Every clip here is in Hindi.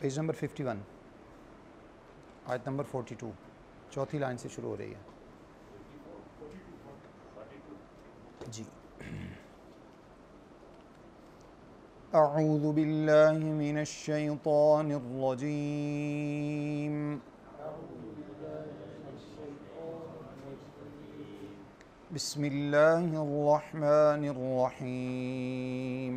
पेज नंबर 51, आयत नंबर 42, चौथी लाइन से शुरू हो रही है जी। अऊज़ु बिल्लाहि मिनश शैतानिर रजीम। बिस्मिल्लाहिर रहमानिर रहीम।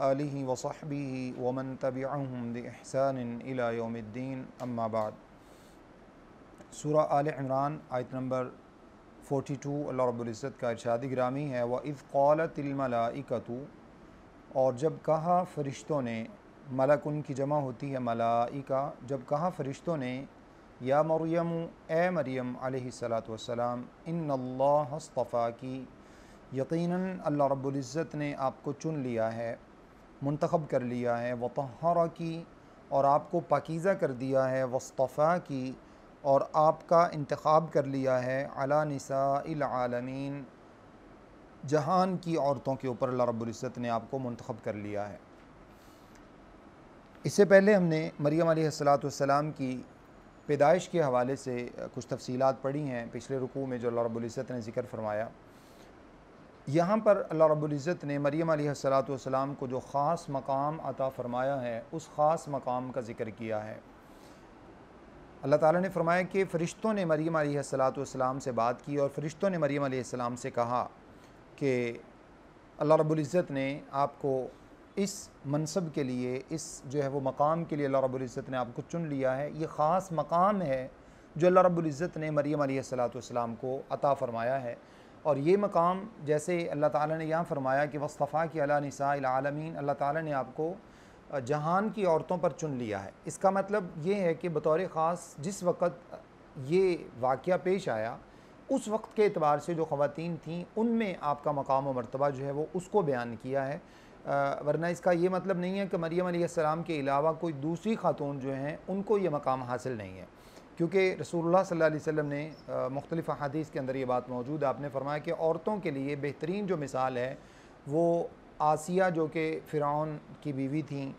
आलिहि व सहबिहि व मन तबिअहुम बिइहसान इला यौमिद्दीन, अम्मा बाद। सूरा आल इमरान आयत नंबर 42 अल्लाह रब्बुल इज़्ज़त का इरशाद गिरामी है, व इज़ क़ालतिल मलाइकतु, और जब कहा फ़रिश्तों ने, मलक उनकी जमा होती है मलाइका, जब कहा फ़रिश्तों ने, या मरियम ए मरियम अलैहिस्सलातु वस्सलाम, इन्नल्लाह अस्तफ़ाकी, यकीनन अल्लाह रब्बुल इज़्ज़त ने आपको चुन लिया है, मुंतखब कर लिया है, व तहरकी, और आपको पाकीज़ा कर दिया है, वस्तफ़ा की, और आपका इंतखाब कर लिया है, अला निसाइल आलमीन, जहान की औरतों के ऊपर अल्लाह रब्बुल इज़्ज़त ने आपको मुंतखब कर लिया है। इससे पहले हमने मरियम अलैहिस्सलातु वस्सलाम की पैदाइश के हवाले से कुछ तफसीलात पढ़ी हैं पिछले रुकू में, जो अल्लाह रब्बुल इज़्ज़त ने ज़िक्र फरमाया। यहाँ पर अल्लाह रब्बुल इज़्ज़त ने मरियम अलैहिस्सलातु वस्सलाम को जो ख़ास मकाम अता फ़रमाया है, उस ख़ास मकाम का ज़िक्र किया है। अल्लाह ताला ने फरमाया कि फ़रिश्तों ने मरियम अलैहिस्सलातु वस्सलाम से बात की, और फ़रिश्तों ने मरियम अलैहिस्सलाम से कहा कि अल्लाह रब्बुल इज़्ज़त ने आपको इस मनसब के लिए, इस जो है वो मकाम के लिए अल्लाह रब्बुल इज़्ज़त ने आपको चुन लिया है। ये ख़ास मकाम है जो अल्लाह रब्बुल इज़्ज़त ने मरियम अलैहिस्सलातु वस्सलाम को अता फ़रमाया है। और ये मकाम, जैसे अल्लाह ताला ने यहाँ फ़रमाया कि वस्तफ़ा की अला निसाइल आलमीन, अल्लाह ताला ने आपको जहान की औरतों पर चुन लिया है। इसका मतलब ये है कि बतौर ख़ास जिस वक़्त ये वाक़या पेश आया, उस वक्त के एतबार से जो ख़वातीन थीं, उनमें आपका मकाम व मर्तबा जो है वो उसको बयान किया है। वरना इसका ये मतलब नहीं है कि मरियम अलैहिस्सलाम के अलावा कोई दूसरी ख़ातून जो हैं उनको ये मकाम हासिल नहीं है, क्योंकि रसूलुल्लाह सल्लल्लाहु अलैहि वसल्लम ने मुख्तलिफ़ अहादीस के अंदर ये बात मौजूद है। आपने फरमाया कि औरतों के लिए बेहतरीन जो मिसाल है वो आसिया, जो कि फ़िरऔन की बीवी थीं,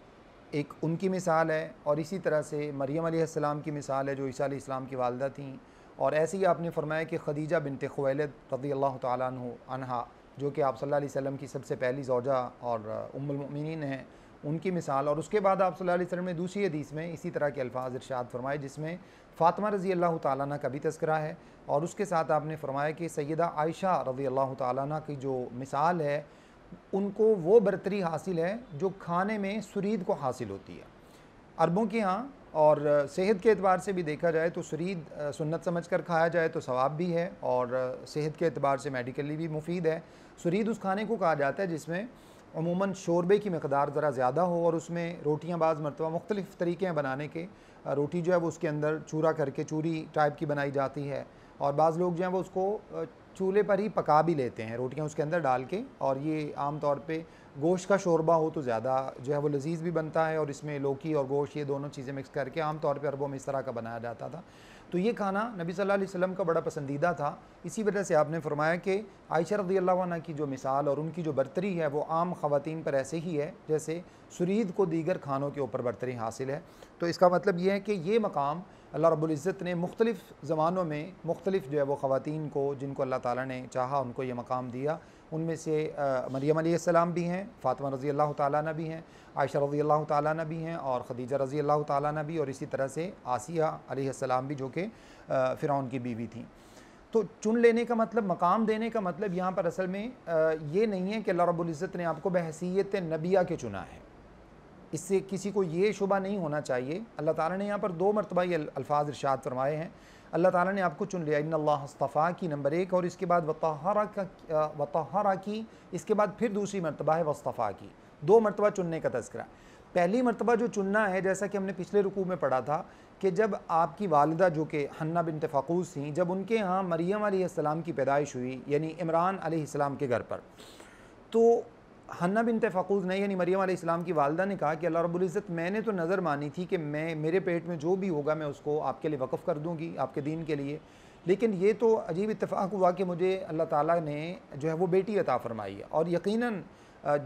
एक उनकी मिसाल है, और इसी तरह से मरियम अलैहिस्सलाम की मिसाल है जो ईसा अलैहिस्सलाम की वालिदा थीं। और ऐसे ही आपने फरमाया कि खदीजा बिनते खुवैलिद रज़ियल्लाहु तआला अन्हा, जो कि आप सल्लल्लाहु अलैहि वसल्लम की सबसे पहली ज़ौजा और उम्मुल मोमिनीन हैं, उनकी मिसाल। और उसके बाद आप सल्लल्लाहु अलैहि वसल्लम ने दूसरी हदीस में इसी तरह के अल्फाज इरशाद फरमाए, जिसमें फ़ातिमा रज़ियल्लाहु तआला अन्हा का भी तज़किरा है। और उसके साथ आपने फरमाया कि सैयदा आयशा रज़ियल्लाहु तआला अन्हा की जो मिसाल है, उनको वो बरतरी हासिल है जो खाने में सुरीद को हासिल होती है अरबों के यहाँ। और सेहत के एतबार से भी देखा जाए तो सुरीद सुन्नत समझ कर खाया जाए तो सवाब भी है, और सेहत के एतबार से मेडिकली भी मुफीद है। सुरीद उस खाने को कहा जाता है जिसमें अमूमन शोरबे की मकदार ज़रा ज़्यादा हो, और उसमें रोटियाँ बाज़ मरतबा मुख्तलिफ़ तरीके हैं बनाने के। रोटी जो है वो उसके अंदर चूरा करके चूरी टाइप की बनाई जाती है, और बाज़ लोग जो हैं वो उसको चूल्हे पर ही पका भी लेते हैं, रोटियां उसके अंदर डाल के। और ये आम तौर पे गोश्त का शोरबा हो तो ज़्यादा जो है वो लजीज़ भी बनता है, और इसमें लौकी और गोश्त ये दोनों चीज़ें मिक्स करके आम तौर पे अरबों में इस तरह का बनाया जाता था। तो ये खाना नबी सल्लल्लाहु अलैहि वसल्लम का बड़ा पसंदीदा था। इसी वजह से आपने फरमाया कि आयशा रज़ियल्लाहु अन्हा की जो मिसाल और उनकी जो बरतरी है वो आम ख़वातीन पर ऐसे ही है जैसे सुरीद को दीगर खानों के ऊपर बरतरी हासिल है। तो इसका मतलब ये है कि ये मकाम अल्लाह रब्बुल इज़्ज़त ने मुख्तलिफ़ ज़मानों में मुख्तलिफ़ जो है वो ख़वातीन को, जिनको अल्लाह ताला ने चाहा उनको ये मकाम दिया। उनमें से मरियम अलैहिस्सलाम भी हैं, फ़ातिमा रज़ियल्लाहु तआला अन्हा भी हैं, आयशा रज़ियल्लाहु तआला अन्हा भी हैं, और ख़दीजा रज़ियल्लाहु तआला अन्हा भी, और इसी तरह से आसिया अलैहिस्सलाम भी, जो कि फ़िरऔन की बीवी थी। तो चुन लेने का मतलब, मकाम देने का मतलब यहाँ पर असल में ये नहीं है कि अल्लाह रब्बुल इज़्ज़त ने आपको बहसीयत नबिया के चुना है। इससे किसी को ये शुबा नहीं होना चाहिए। अल्लाह ताला ने यहाँ पर 2 मरतबा ये अल्फाज इरशाद फरमाए हैं, अल्लाह ताला ने आपको चुन लिया, इन्नल्लाह अस्तफ़ा की नंबर 1, और इसके बाद वतहरा की, इसके बाद फिर दूसरी मरतबा है वस्तफ़ा की। 2 मरतबा चुनने का तज़किरा। पहली मरतबा जो चुनना है, जैसा कि हमने पिछले रुकू में पढ़ा था कि जब आपकी वालिदा जो कि हन्ना बिन्त फ़क़ूस थीं, जब उनके यहाँ मरियम अलैहिस्सलाम की पैदाइश हुई, यानी इमरान अलैहिस्सलाम के घर पर, तो हन्ना बिन्त फ़क़ूस ने, यानी मरियम अलैहिस्सलाम की वालिदा ने कहा कि अल्लाह रब्बुल इज़्ज़त, मैंने तो नज़र मानी थी कि मेरे पेट में जो भी होगा मैं उसको आपके लिए वक़फ़ कर दूँगी, आपके दीन के लिए, लेकिन ये तो अजीब इत्तेफ़ाक हुआ कि मुझे अल्लाह ताला ने जो है वो बेटी अता फ़रमाई है। और यकीनन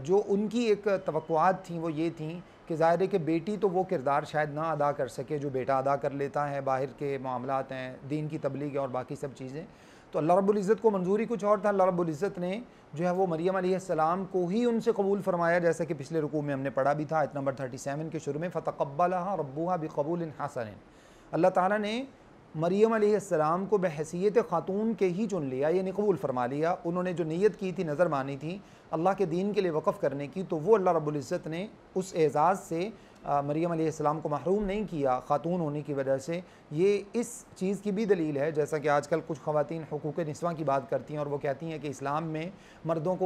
जो उनकी एक तवक्कुआत थी वो ये थी कि ज़ाहिर है कि बेटी तो वो किरदार शायद ना अदा कर सके जो बेटा अदा कर लेता है, बाहर के मामलात हैं, दीन की तबलीग और बाकी सब चीज़ें। तो अल्लाह रब्बुल इज़्ज़त को मंजूरी कुछ और था। अल्लाह रब्बुल इज़्ज़त ने जो है वो मरियम अलैहिस्सलाम को ही उनसे कबूल फरमाया, जैसे कि पिछले रुकू में हमने पढ़ा भी था, आयत नंबर 37 के शुरू में, फ़तक़ब्बलहा रब्बुहा बिक़बूलिन हसन। अल्लाह ताला ने मरियम अलैहिस्सलाम को बहैसियत ख़ातून के ही चुन लिया, यानी कबूल फरमा लिया। उन्होंने जो नीयत की थी, नज़र मानी थी अल्लाह के दीन के लिए वक़फ़ करने की, तो वो अल्लाह रब्बुल इज़्ज़त ने उस एज़ाज़ से मरियम अलैहिस्सलाम को महरूम नहीं किया ख़ातून होने की वजह से, ये इस चीज़ की भी दलील है, जैसा कि आजकल कुछ ख़वातीन हुकूक़ निस्वां की बात करती हैं और वो कहती हैं कि इस्लाम में मर्दों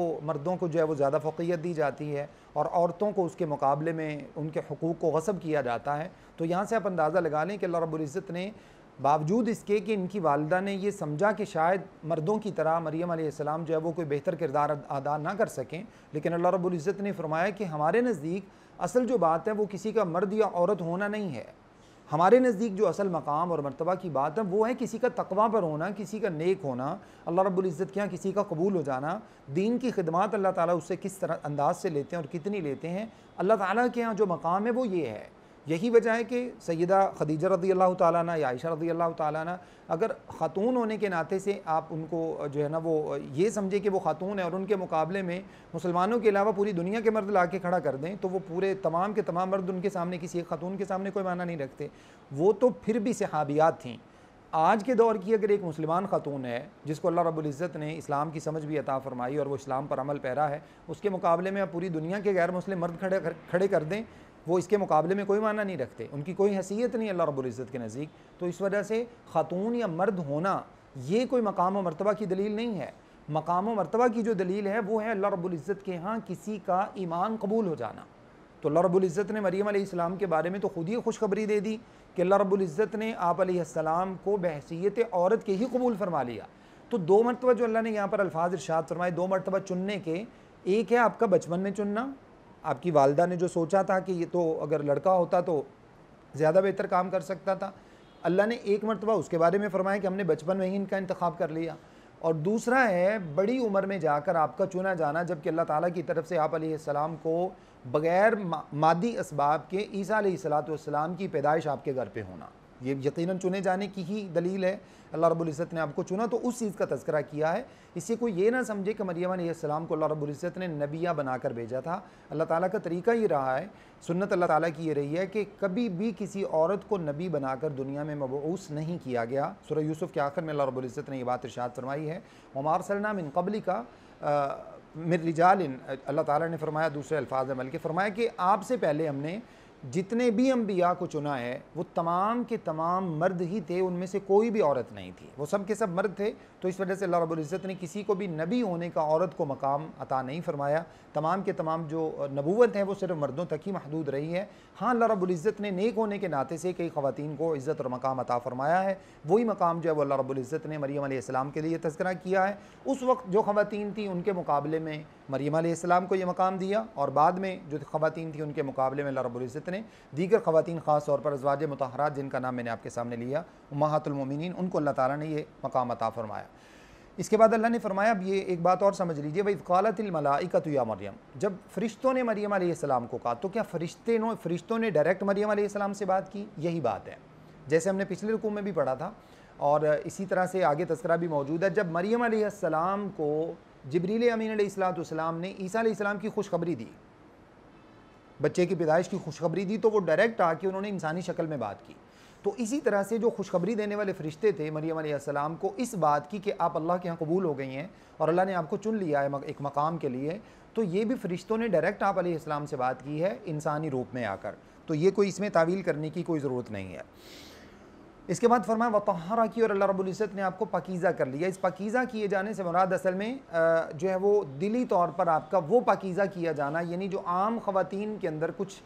को जो है वो ज़्यादा फ़ौक़ियत दी जाती है और औरतों को उसके मुकाबले में उनके हुकूक़ को ग़स्ब किया जाता है। तो यहाँ से आप अंदाज़ा लगा लें कि अल्लाह रब्बुल इज़्ज़त ने बावजूद इसके कि इनकी वालिदा ने ये समझा कि शायद मर्दों की तरह मरियम अलैहिस्सलाम जो है वो कोई बेहतर किरदार अदा ना कर सकें, लेकिन अल्लाह रब्बुल इज़्ज़त ने फरमाया कि हमारे नज़दीक असल जो बात है वो किसी का मर्द या औरत होना नहीं है। हमारे नज़दीक जो असल मकाम और मर्तबा की बात है वो है किसी का तक़वा पर होना, किसी का नेक होना, अल्लाह रब्बुल इज़्ज़त के यहाँ किसी का कबूल हो जाना, दीन की खिदमत अल्लाह ताला उससे किस तरह अंदाज से लेते हैं और कितनी लेते हैं, अल्लाह ताला के यहाँ जो मकाम है वो ये है। यही वजह है कि सैयदा खदीजा रज़ी अल्लाह ताला अन्हा या आयशा रज़ी अल्लाह ताला अन्हा अगर ख़ातून होने के नाते से आप उनको जो है ना वो ये समझे कि वो ख़ातून है और उनके मुकाबले में मुसलमानों के अलावा पूरी दुनिया के मर्द ला के खड़ा कर दें, तो वो पूरे तमाम के तमाम मर्द उनके सामने किसी एक ख़ातून के सामने कोई माना नहीं रखते। वो तो फिर भी सहाबियात थीं। आज के दौर की अगर एक मुसलमान ख़ातून है जिसको अल्लाह रब्बुल इज़्ज़त ने इस्लाम की समझ भी अता फ़रमाई और वो इस्लाम पर अमल पैरा है, उसके मुकाबले में आप पूरी दुनिया के गैर मुस्लिम मर्द खड़े कर दें, वो इसके मुकाबले में कोई माना नहीं रखते, उनकी कोई हैसियत नहीं अल्लाह रब्बुल इज़्ज़त के नज़दीक। तो इस वजह से ख़ातून या मर्द होना ये कोई मकाम व मर्तबा की दलील नहीं है। मकाम व मर्तबा की जो दलील है वो है अल्लाह रब्बुल इज़्ज़त के यहाँ किसी का ईमान कबूल हो जाना। तो अल्लाह रब्बुल इज़्ज़त ने मरियम अलैहिस्सलाम के बारे में तो खुद ही खुशखबरी दे दी कि अल्लाह रब्बुल इज़्ज़त ने आप अलैहिस्सलाम को बहसीयत औरत के ही कबूल फरमा लिया। तो दो मरतबा जो अल्लाह ने यहाँ पर अल्फाज इरशाद फरमाए, दो मरतबा चुनने के, एक है आपका बचपन में चुनना, आपकी वालिदा ने जो सोचा था कि ये तो अगर लड़का होता तो ज़्यादा बेहतर काम कर सकता था, अल्लाह ने एक मरतबा उसके बारे में फरमाया कि हमने बचपन में ही इनका इंतखाब कर लिया। और दूसरा है बड़ी उम्र में जाकर आपका चुना जाना, जबकि अल्लाह ताला की तरफ से आप अलैहिस्सलाम को बग़ैर मादी असबाब के ईसा अलैहिस्सलाम की पैदाइश आपके घर पे होना, ये यकीनन चुने जाने की ही दलील है। अल्लाह रब्बुल इज़्ज़त ने आपको चुना तो उस चीज़ का तज़किरा किया है। इससे कोई ये ना समझे कि मरियम अलैहिस्सलाम को अल्लाह रब्बुल इज़्ज़त ने नबिया बनाकर भेजा था। अल्लाह ताला का तरीका ये रहा है, सुन्नत अल्लाह ताला की ये रही है कि कभी भी किसी औरत को नबी बनाकर दुनिया में मबऊस नहीं किया गया। सूरह यूसुफ के आखिर में अल्लाह रब्बुल इज़्ज़त ने ये बात इरशाद फरमाई है, वमा अरसलना मिन क़ब्लिका मिन रिजालिन, अल्लाह ताला ने फरमाया दूसरे अल्फाज में बल्कि फरमाया कि आपसे पहले हमने जितने भी अम्बिया को चुना है वो तमाम के तमाम मर्द ही थे, उनमें से कोई भी औरत नहीं थी, वो सब के सब मर्द थे। तो इस वजह से अल्लाह रब्बुल इज़्ज़त ने किसी को भी नबी होने का औरत को मकाम अता नहीं फरमाया। तमाम के तमाम जो नबूवत है वो सिर्फ मर्दों तक ही महदूद रही है। हाँ, अल्लाह रब्बुल इज़्ज़त ने नेक होने के नाते से कई ख़वातीन को इज़्ज़त और मकाम अता फरमाया है। वही मकाम जो है वो अल्लाह रब्बुल इज़्ज़त ने मरियम अलैहिस्सलाम के लिए तज़किरा किया है। उस वक्त जो ख़वातीन थी उनके मुकाबले में मरियम अलैहिस्सलाम को ये मकाम दिया, और बाद में जो ख़वातीन थी उनके मुकाबले में अल्लाह रब्बुल इज़्ज़त ने दीगर ख़वातीन ख़ास तौर पर अज़वाज मुतहहरात, जिनका नाम मैंने आपके सामने लिया, उम्महातुल मोमिनीन, उनको अल्लाह ताला ने ये मकाम अता फरमाया। इसके बाद अल्लाह ने फरमाया, अब ये एक बात और समझ लीजिए, वइज़ क़ालतिल मलाइकतु या मरियम, जब फ़रिश्तों ने मरियम अलैहिस्सलाम को कहा तो क्या फ़रिश्तों ने डायरेक्ट मरियम अलैहिस्सलाम से बात की? यही बात है, जैसे हमने पिछले रुकू में भी पढ़ा था और इसी तरह से आगे तज़किरा भी मौजूद है। जब मरियम अलैहिस्सलाम को जिब्रील अमीन अलैहिस्सलाम ने ईसा अलैहिस्सलाम की खुशखबरी दी, बच्चे की पैदाइश की खुशखबरी दी, तो वो डायरेक्ट आके उन्होंने इंसानी शक्ल में बात की। तो इसी तरह से जो खुशखबरी देने वाले फ़रिश्ते थे मरियम अलैहिस्सलाम को इस बात की कि आप अल्लाह के यहाँ कबूल हो गई हैं और अल्लाह ने आपको चुन लिया है एक मकाम के लिए, तो ये भी फ़रिश्तों ने डायरेक्ट आप अलैहिस्सलाम से बात की है इंसानी रूप में आकर। तो ये कोई इसमें तावील करने की कोई ज़रूरत नहीं है। इसके बाद फरमाया वतहरा की, और अल्लाह रब्बुल इज़्ज़त ने आपको पाकीज़ा कर लिया। इस पाकीज़ा किए जाने से मुराद असल में जो है वो दिली तौर पर आपका वो पाकीज़ा किया जाना, यानी जो आम ख़वातीन के अंदर कुछ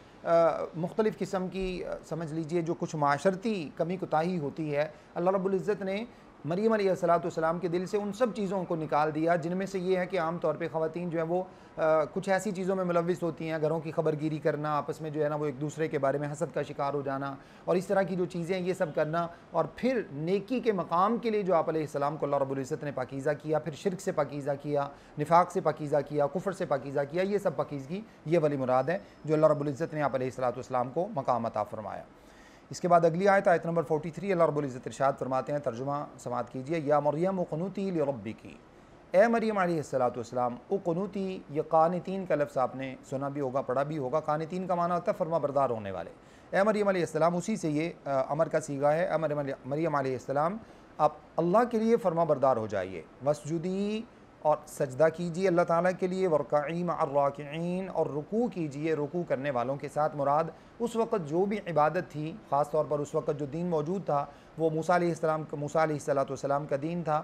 मुख्तलिफ़ किस्म की समझ लीजिए जो कुछ माशरती कमी कोताही होती है, अल्लाह रब्बुल इज़्ज़त ने मरियम अलैहिस्सलाम के दिल से उन सब चीज़ों को निकाल दिया, जिनमें से ये है कि आम तौर पे ख़वातीन जो है वो कुछ ऐसी चीज़ों में मुलव्विस होती हैं, घरों की खबरगिरी करना, आपस में जो है ना वो एक दूसरे के बारे में हसद का शिकार हो जाना और इस तरह की जो चीज़ें ये सब करना, और फिर नेकी के मकाम के लिए जो आप अलैहिस्सलाम को अल्लाह रब्बुल इज़्ज़त ने पाकीज़ा किया, फिर शिर्क से पाकीज़ा किया, निफाक से पाकीज़ा किया, कुफ्र से पाकीज़ा किया, ये सब पाकीज़गी ये वाली मुराद है जो अल्लाह रब्बुल इज़्ज़त ने आप अलैहिस्सलाम को मकाम अता फरमाया। इसके बाद अगली आयत नंबर 43, अल्लाह रब्बुल इज़्ज़त इरशाद फरमाते हैं, तर्जुमा समात कीजिए, या मरियम क़ुनूती लिरब्बिकी, ए मरियम अलैहिस्सलाम, क़ुनूती, ये क़ानितीन का लफ्ज़ आपने सुना भी होगा, पढ़ा भी होगा। क़ानितीन का माना होता है फरमा बरदार होने वाले। ए मरियम अलैहिस्सलाम, उसी से ये अमर का सीगा है। मरियम अलैहिस्सलाम, आप अल्लाह के लिए फरमा बरदार हो जाइए। वस्जुदी, और सजदा कीजिए अल्लाह ताला के लिए, वरकाई मअर राकिईन, और रुकू कीजिए रुकू करने वालों के साथ। मुराद उस वक़्त जो भी इबादत थी, ख़ास तौर पर उस वक़्त जो दीन मौजूद था वो मूसा अलैहिस्सलाम का दीन था,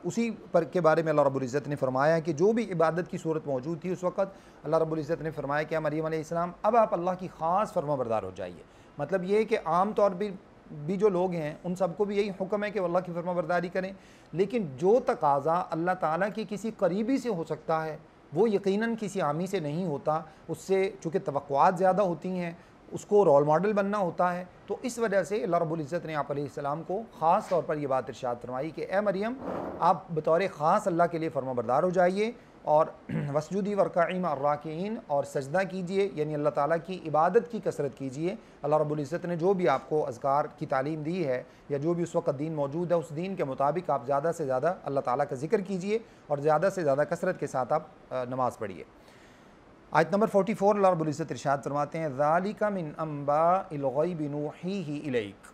उसी पर के बारे में अल्लाह रब्बुल इज़्ज़त ने फरमाया कि जो भी इबादत की सूरत मौजूद थी उस वक़्त, अल्लाह रब्बुल इज़्ज़त ने फरमाया कि मरियम अलैहिस्सलाम अब आप अल्लाह की ख़ास फरमाबरदार हो जाइए। मतलब ये कि आम तौर पर भी जो लोग हैं उन सबको भी यही हुक्म है कि अल्लाह की फरमाबरदारी करें, लेकिन जो तकाज़ा अल्लाह ताला के किसी करीबी से हो सकता है वो यकीनन किसी आमी से नहीं होता। उससे चूँकि तवक्कुआत ज़्यादा होती हैं, उसको रोल मॉडल बनना होता है, तो इस वजह से अल्लाह रब्बुल इज़्ज़त ने आप अलैहिस्सलाम को ख़ास तौर पर यह बात इरशाद फरमाई कि ए मरियम, आप बतौर ख़ास अल्लाह के लिए फरमाबरदार हो जाइए और वस्जुदी वरकाई मअर राकिईन, और सजदा कीजिए, यानी अल्लाह ताला की इबादत की कसरत कीजिए। अल्लाह रब्बुल इज़्ज़त ने जो भी आपको अज़कार की तालीम दी है या जो भी उस वक़्त दीन मौजूद है, उस दीन के मुताबिक आप ज़्यादा से ज़्यादा अल्लाह ताला का ज़िक्र कीजिए और ज़्यादा से ज़्यादा कसरत के साथ आप नमाज़ पढ़िए। आयत नंबर 44 अल्लाह रब्बुल इज़्ज़त इरशाद फरमाते हैं, ज़ालिका मिन अंबाइल ग़ैबि नूहीही इलैक।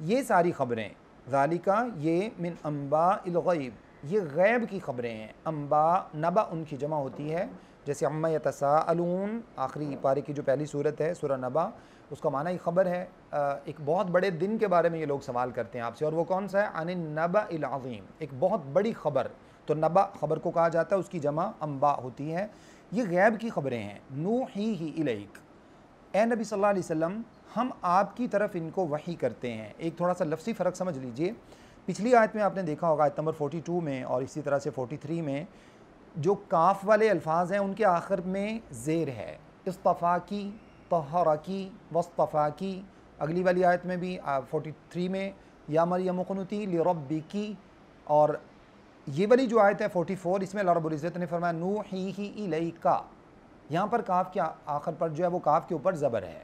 ये सारी ख़बरें, ज़ालिका ये मिन अंबाइल ग़ैब, ये गैब की ख़बरें हैं। अम्बा नबा उनकी जमा होती है, जैसे अम्मा यतसाअलून, आखिरी पारे की जो पहली सूरत है सूरह नबा, उसका माना ही ख़बर है। एक बहुत बड़े दिन के बारे में ये लोग सवाल करते हैं आपसे, और वो कौन सा है? अनिन नबइल अज़ीम, एक बहुत बड़ी ख़बर। तो नबा ख़बर को कहा जाता है, उसकी जमा अम्बा होती है। ये गैब की ख़बरें हैं। नूहीही इलैक, ए नबी सल्लल्लाहु अलैहि वसल्लम, हम आपकी तरफ इनको वही करते हैं। एक थोड़ा सा लफ्ज़ी फ़र्क समझ लीजिए। पिछली आयत में आपने देखा होगा, आयत नंबर 42 में और इसी तरह से 43 में, जो काफ वाले अल्फाज हैं उनके आखिर में ज़ेर है। इस्तफ़ा की, तहरा की, वस्तफ़ा की। अगली वाली आयत में भी 43 में या मरियम कुनुती लिरब्बिकी, और ये वाली जो आयत है 44, इसमें अल्लाह रब्बुल इज़्ज़त ने फरमाया नूहीही इलैका। यहाँ पर काफ के आखिर पर जो है वो काफ के ऊपर ज़बर है।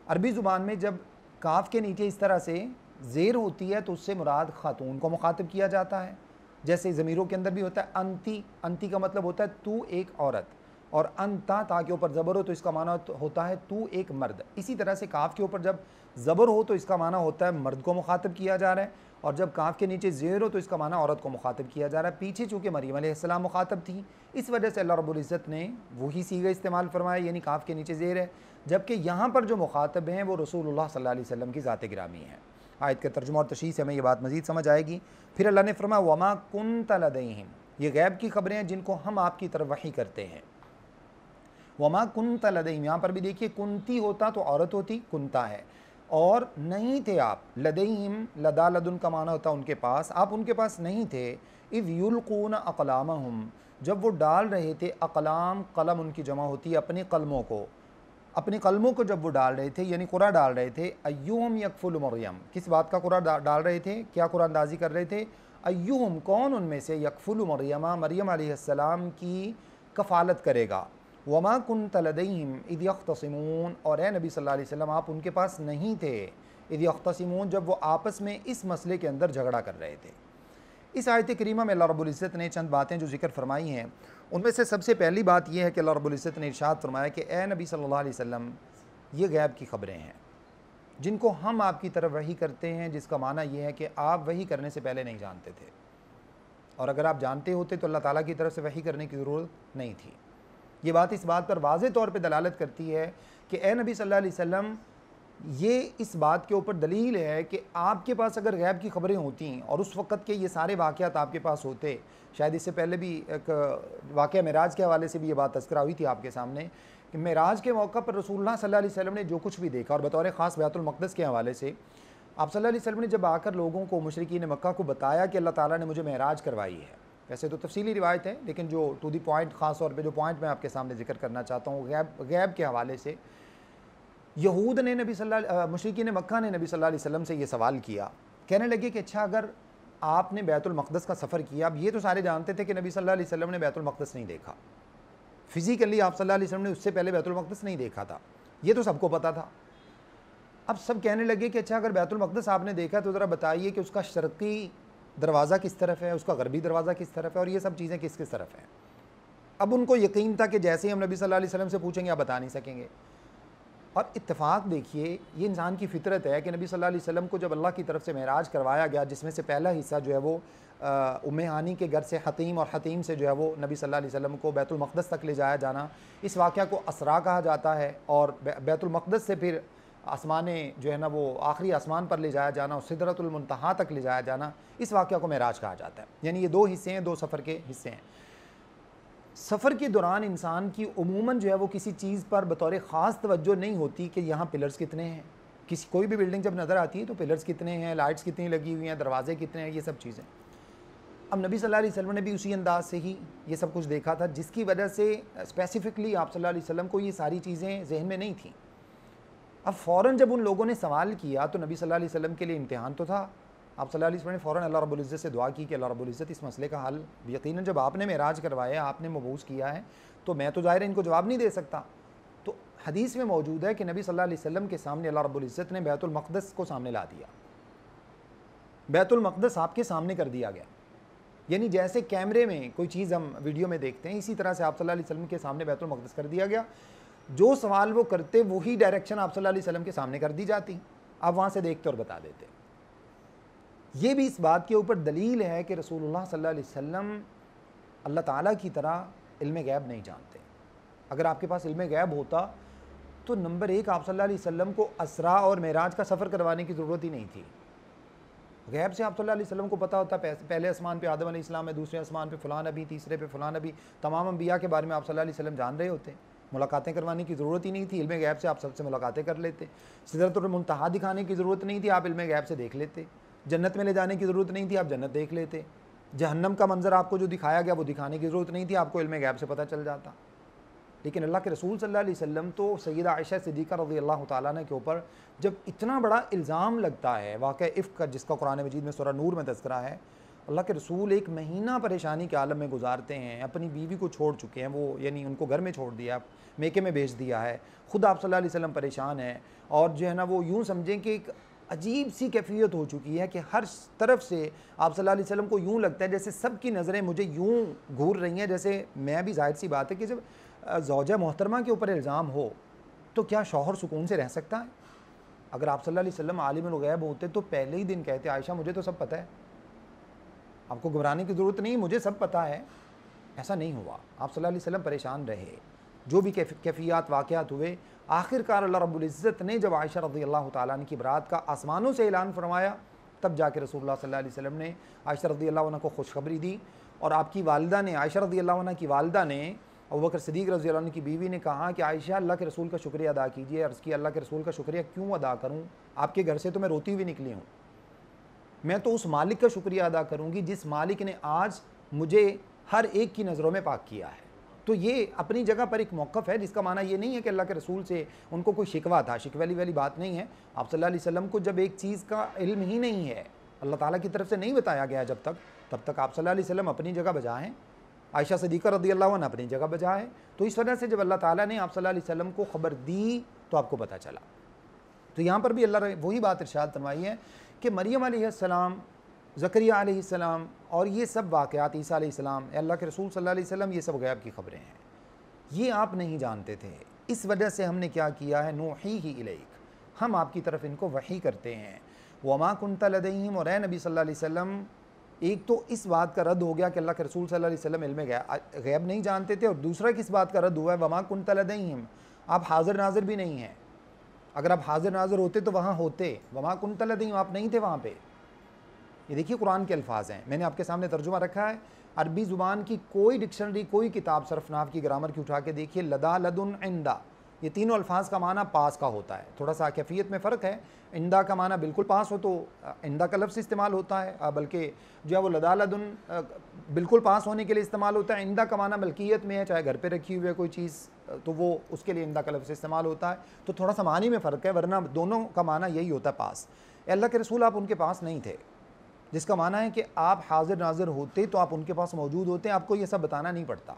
अरबी ज़ुबान में जब काफ के नीचे इस तरह से ज़ेर होती है तो उससे मुराद खातून को मुखातिब किया जाता है, जैसे ज़मीरों के अंदर भी होता है अंती। अंती का मतलब होता है तू एक औरत, और अंता ता के ऊपर ज़बर हो तो इसका माना होता है तू एक मर्द। इसी तरह से काफ के ऊपर जब ज़बर हो तो इसका माना होता है मर्द को मुखातिब किया जा रहा है, और जब काफ के नीचे ज़ेर हो तो इसका माना औरत को मुखातिब किया जा रहा है। पीछे चूँकि मरियम अलैहिस्सलाम मुखातब थी, इस वजह से अल्लाह रब्बुल इज़्ज़त ने वही सीगा इस्तेमाल फरमाया, यानी काफ के नीचे ज़ेर है, जबकि यहाँ पर जो मुखातब हैं वो रसूलुल्लाह सल्लल्लाहु अलैहि वसल्लम की ज़ात गिरामी है। आयत के तर्जुमा और तशरीह से हमें ये बात मज़ीद समझ आएगी। फिर अल्लाह ने फरमाया वमा कुन्त लदैहिम, ये गैब की ख़बरें हैं जिनको हम आपकी तरफ वही करते हैं। वमा कुन्त लदैहिम, यहाँ पर भी देखिए कुंती होता तो औरत होती, कुंता है, और नहीं थे आप। लदैहिम, लदा लदुन का माना होता उनके पास, आप उनके पास नहीं थे। इज़ युल्कून अक़लामहुम, जब वो डाल रहे थे, अक़लाम कलम उनकी जमा होती है, अपने कलमों को, अपने कलमों को जब वो डाल रहे थे, यानी कुरा डाल रहे थे। अय्युहुम यकफुल मरियम, किस बात का कुरा डाल रहे थे, क्या कुरानदाजी कर रहे थे? अय्युहुम, कौन उनमें से, यकफुल मरियमा, मरियम अलैहिस्सलाम की कफ़ालत करेगा। वमा कुन्त लदैहिम इज़ यख्तसिमून, और ए नबी सल्लल्लाहु अलैहि वसल्लम आप उनके पास नहीं थे, इज़ यख्तसिमून, जब वो आपस में इस मसले के अंदर झगड़ा कर रहे थे। इस आयत करीमा में अल्लाह रब्बुल इज़्ज़त ने चंद बातें जो ज़िक्र फरमाई हैं, उनमें से सबसे पहली बात यह है कि अल्लाह रब्बुल इज़्ज़त ने इरशाद फरमाया कि ए नबी सल्लल्लाहु अलैहि वसल्लम, ये गैब की ख़बरें हैं जिनको हम आपकी तरफ वही करते हैं, जिसका माना यह है कि आप वही करने से पहले नहीं जानते थे, और अगर आप जानते होते तो अल्लाह ताला की तरफ से वही करने की ज़रूरत नहीं थी। ये बात इस बात पर वाज़े तौर पर दलालत करती है कि ए नबी सल्लल्लाहु अलैहि वसल्लम, ये इस बात के ऊपर दलील है कि आपके पास अगर गैब की ख़बरें होती और उस वक़्त के ये सारे वाक़यात आपके पास होते, शायद इससे पहले भी एक वाक़या मेराज के हवाले से भी ये बात तज़किरा हुई थी आपके सामने कि मेराज के मौका पर रसूलुल्लाह सल्लल्लाहु अलैहि वसल्लम ने जो कुछ भी देखा, और बतौर ख़ास बैतुल मक़दस के हवाले से आप सल्लल्लाहु अलैहि वसल्लम ने जब आकर लोगों को, मुशरिकीन मक्का को बताया कि अल्लाह ताला ने मुझे मेराज करवाई है। वैसे तो तफसीली रिवायत है, लेकिन जो टू दी पॉइंट, ख़ास तौर पे जो पॉइंट मैं आपके सामने ज़िक्र करना चाहता हूँ गैब के हवाले से, यहूद ने मुशरिकीन मक्का ने नबी सल्लल्लाहु अलैहि वसल्लम से ये सवाल किया, कहने लगे कि अच्छा अगर आपने बैतुल मक़दस का सफ़र किया, अब ये तो सारे जानते थे कि नबी सल्लल्लाहु अलैहि वसल्लम ने बैतुल मक़दस नहीं देखा, फ़िज़िकली आप सल्लल्लाहु अलैहि वसल्लम ने उससे पहले बैतुल मक़दस नहीं देखा था, ये तो सबको पता था। अब सब कहने लगे कि अच्छा अगर बैतुल मक़दस आपने देखा तो ज़रा बताइए कि उसका शर्क़ी दरवाज़ा किस तरफ है, उसका गरबी दरवाज़ा किस तरफ है, और ये सब चीज़ें किस किस तरफ हैं। अब उनको यकीन था कि जैसे ही हम नबी सल्लल्लाहु अलैहि वसल्लम से पूछेंगे आप बता नहीं सकेंगे। और इत्तेफाक देखिए, ये इंसान की फितरत है कि नबी सल्लल्लाहु अलैहि वसल्लम को जब अल्लाह की तरफ से मेराज करवाया गया, जिसमें से पहला हिस्सा जो है वो उम्मे हानी के घर से हतीम और हतीम से जो है वो नबी सल्लल्लाहु अलैहि वसल्लम को बैतुल मक़दस तक ले जाया जाना, इस वाक़या को असरा कहा जाता है। और बैतुल मक़दस से फिर आसमाने जो है ना वो आखिरी आसमान पर ले जाया जाना और सिदरतुल मुंतहा तक ले जाया जाना, इस वाक़या को मेराज कहा जाता है। यानी ये दो हिस्से हैं, दो सफ़र के हिस्से हैं। सफ़र के दौरान इंसान की उमूमन जो है वो किसी चीज़ पर बतौर ख़ास तवज्जो नहीं होती कि यहाँ पिलर्स कितने हैं। किसी कोई भी बिल्डिंग जब नज़र आती है तो पिलर्स कितने हैं, लाइट्स कितनी लगी हुई हैं, दरवाजे कितने हैं, ये सब चीज़ें। अब नबी सल्लल्लाहु अलैहि वसल्लम ने भी उसी अंदाज से ही ये सब कुछ देखा था, जिसकी वजह से स्पेसिफ़िकली आप सल्लल्लाहु अलैहि वसल्लम को ये सारी चीज़ें जहन में नहीं थी। अब फ़ौरन जब उन लोगों ने सवाल किया तो नबी सल्लल्लाहु अलैहि वसल्लम के लिए इम्तिहान तो था। आप सल्लल्लाहु अलैहि वसल्लम ने फ़ौरन अल्लाह रब्बुल इज़्ज़त से दुआ की कि अल्लाह रब्बुल इज़्ज़त इस मसले का हल, यकीनन जब आपने मेराज करवाया, आपने मबूस किया है, तो मैं तो ज़ाहिर है इनको जवाब नहीं दे सकता। तो हदीस में मौजूद है कि नबी सल्लल्लाहु अलैहि वसल्लम के सामने अल्लाह रब्बुल इज़्ज़त ने बैतुल मक़दस को सामने ला दिया। बैतुल मक़दस आपके सामने कर दिया गया। यानी जैसे कैमरे में कोई चीज़ हम वीडियो में देखते हैं, इसी तरह से आप सल्लल्लाहु अलैहि वसल्लम के सामने बैतुल मक़दस कर दिया गया। जो सवाल वो करते वही डायरेक्शन आप सल्लल्लाहु अलैहि वसल्लम के सामने कर दी जाती, आप वहाँ से देखते और बता देते। ये भी इस बात के ऊपर दलील है कि रसूलुल्लाह सल्लल्लाहु अलैहि वसल्लम अल्लाह ताला की तरह इल्म गैब नहीं जानते। अगर आपके पास इल्म गैब होता तो नंबर एक आप सल्लल्लाहु अलैहि वसल्लम को असरा और मेराज का सफ़र करवाने की ज़रूरत ही नहीं थी। गैब से आप सल्लल्लाहु अलैहि वसल्लम को पता होता पहले आसमान पे आदम अलैहिस्सलाम है, दूसरे आसमान पे फ़लाँ नबी, तीसरे पे फ़लाँ नबी, तमाम अंबिया के बारे में आप सल्लल्लाहु अलैहि वसल्लम जान रहे होते। मुलाकातें करवाने की ज़रूरत ही नहीं थी, इल्म गैब से आप सबसे मुलाकातें कर लेते। सिदरतुल मुंतहा दिखाने की ज़रूरत नहीं थी, आप इल्म गैब से देख लेते। जन्नत में ले जाने की ज़रूरत नहीं थी, आप जन्नत देख लेते। जहन्नम का मंजर आपको जो दिखाया गया वो दिखाने की ज़रूरत नहीं थी, आपको इल्म गैब से पता चल जाता। लेकिन अल्लाह के रसूल सल्लल्लाहु अलैहि वसल्लम तो सैयदा आयशा सिद्दीक़ा रज़ियल्लाहु ताला अन्हा के ऊपर जब इतना बड़ा इल्ज़ाम लगता है वाक़या इफ़्क का, जिसका कुरान मजीद में सूरह नूर में तज़किरा है, अल्लाह के रसूल 1 महीना परेशानी के आलम में गुजारते हैं, अपनी बीवी को छोड़ चुके हैं, वो यानी उनको घर में छोड़ दिया, मेके में भेज दिया है, ख़ुद आप सल्लल्लाहु अलैहि वसल्लम परेशान हैं। और जो है ना वो यूँ समझें कि एक अजीब सी कैफियत हो चुकी है कि हर तरफ से आप सल्लल्लाहु अलैहि वसल्लम को यूँ लगता है जैसे सबकी नज़रें मुझे यूँ घूर रही हैं। जैसे मैं भी, ज़ाहिर सी बात है कि जब ज़ौजा मोहतरमा के ऊपर इल्ज़ाम हो तो क्या शौहर सुकून से रह सकता है? अगर आप सल्लल्लाहु अलैहि वसल्लम आलिमुल गैब होते तो पहले ही दिन कहते, आयशा मुझे तो सब पता है, आपको घबराने की ज़रूरत नहीं, मुझे सब पता है। ऐसा नहीं हुआ। आप सल्लल्लाहु अलैहि वसल्लम परेशान रहे, जो भी कैफियत वाक़यात हुए, आखिरकार अल्लाह रब्बुल इज़्ज़त ने जब आयशा रज़ियल्लाहु ताला अन्हा की बरात का आसमानों से ऐलान फरमाया, तब जाके रसूलुल्लाह सल्लल्लाहु अलैहि वसल्लम ने आयशा रज़ियल्लाहु अन्हा को खुशखबरी दी। और आपकी वालिदा ने, आयशा रज़ियल्लाहु अन्हा की वालिदा ने, अबू बकर सिद्दीक़ रज़ियल्लाहु अन्हु की बीवी ने कहा कि आयशा अल्लाह के रसूल का शुक्रिया अदा कीजिए। अर्ज़ किया अल्लाह के रसूल का शुक्रिया क्यों अदा करूँ? आपके घर से तो मैं रोती हुई निकली हूँ। मैं तो उस मालिक का शुक्रिया अदा करूँगी जिस मालिक ने आज मुझे हर एक की नज़रों में पाक किया है। तो ये अपनी जगह पर एक मौक़िफ़ है, जिसका माना ये नहीं है कि अल्लाह के रसूल से उनको कोई शिकवा था, शिकवे वाली बात नहीं है। आप सल्लल्लाहु अलैहि वसल्लम को जब एक चीज़ का इल्म ही नहीं है, अल्लाह ताला की तरफ से नहीं बताया गया जब तक, तब तक आप सल्लल्लाहु अलैहि वसल्लम अपनी जगह बजा हैं, आयशा सिद्दीक़ा रज़ियल्लाहु अन्हा अपनी जगह बजा है। तो इस वजह से जब अल्लाह ताला ने आप सल्लल्लाहु अलैहि वसल्लम को ख़बर दी तो आपको पता चला। तो यहाँ पर भी अल्लाह ने वही बात इरशाद फरमाई है कि मरियम अलैहिस्सलाम, ज़करिया अलैहिस्सलाम और ये सब वाक़यात, ईसा अलैहिस्सलाम, अल्लाह के रसूल सल्लल्लाहु अलैहि वसल्लम, ये सब गैब की ख़बरें हैं, ये आप नहीं जानते थे। इस वजह से हमने क्या किया है, नूहीही इलैक, हम आपकी तरफ इनको वही करते हैं। वमा कुन्ता लदैहिम, और नबी सल्लल्लाहु अलैहि वसल्लम, एक तो इस बात का रद्द हो गया कि अल्लाह के रसूल सल्लल्लाहु अलैहि वसल्लम इल्म गैब नहीं जानते थे, और दूसरा किस बात का रद्द हुआ है, वमा कुन्ता लदैहिम, आप हाज़िर नाज़िर भी नहीं हैं। अगर आप हाज़िर नाज़िर होते तो वहाँ होते, वमा कुन्ता लदैहिम, आप नहीं थे वहाँ पे। ये देखिए कुरान के अल्फाज हैं, मैंने आपके सामने तर्जुमा रखा है। अरबी ज़ुबान की कोई डिक्शनरी, कोई किताब सरफनाव की ग्रामर की उठा के देखिए, लदा, लदुन, इंदा, ये तीनों अल्फाज का माना पास का होता है। थोड़ा सा कैफियत में फ़र्क है, इंदा का माना बिल्कुल पास हो तो इंदा का लफ्ज़ इस्तेमाल होता है, बल्कि जो है वो लदा, लदुन बिल्कुल पास होने के लिए इस्तेमाल होता है। इंदा का माना मलकियत में है, चाहे घर पे रखी हुई है कोई चीज़, तो वो उसके लिए इंदा का लफ्ज़ इस्तेमाल होता है। तो थोड़ा सा मानी में फ़र्क है, वरना दोनों का माना यही होता है, पास। अल्लाह के रसूल आप उनके पास नहीं थे, जिसका माना है कि आप हाज़िर नाज़िर होते तो आप उनके पास मौजूद होते, आपको ये सब बताना नहीं पड़ता।